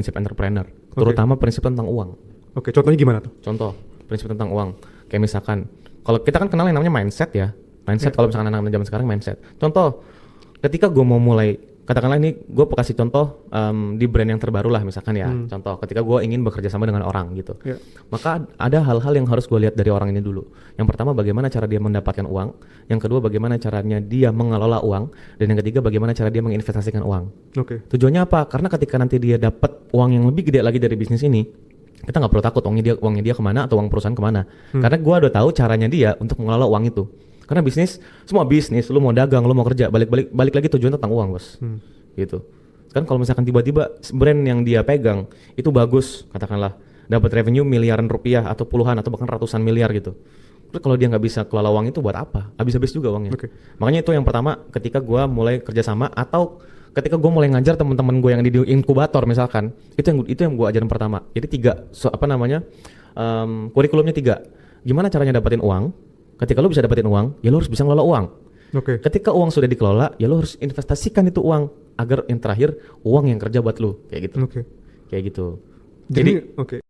prinsip entrepreneur, terutama prinsip tentang uang. Oke, contohnya gimana tuh? Contoh, prinsip tentang uang. Kayak misalkan, kalau kita kan kenal yang namanya mindset ya. Mindset kalau misalkan anak-anak zaman sekarang mindset. Contoh, ketika gue mau mulai, katakanlah ini gue kasih contoh di brand yang terbaru lah misalkan ya. Contoh, ketika gue ingin bekerja sama dengan orang gitu. Maka ada hal-hal yang harus gue lihat dari orang ini dulu. Yang pertama, bagaimana cara dia mendapatkan uang. Yang kedua, bagaimana caranya dia mengelola uang. Dan yang ketiga, bagaimana cara dia menginvestasikan uang. Tujuannya apa? Karena ketika nanti dia dapat uang yang lebih gede lagi dari bisnis ini, kita nggak perlu takut uangnya dia kemana atau uang perusahaan kemana. Karena gue udah tahu caranya dia untuk mengelola uang itu. Karena semua bisnis, lu mau dagang, lu mau kerja, balik lagi tujuan tentang uang, bos. Gitu. Kan kalau misalkan tiba-tiba brand yang dia pegang itu bagus, katakanlah dapat revenue miliaran rupiah atau puluhan atau bahkan ratusan miliar gitu. Terus kalau dia nggak bisa kelola uang itu buat apa? Habis-habis juga uangnya. Makanya itu yang pertama ketika gue mulai kerjasama atau ketika gue mulai ngajar teman-teman gue yang di inkubator misalkan, itu yang gue ajarin pertama. Jadi kurikulumnya 3. Gimana caranya dapetin uang? Ketika lu bisa dapetin uang, ya lu harus bisa ngelola uang. Ketika uang sudah dikelola, ya lu harus investasikan itu uang agar yang terakhir uang yang kerja buat lu, kayak gitu. Kayak gitu. Jadi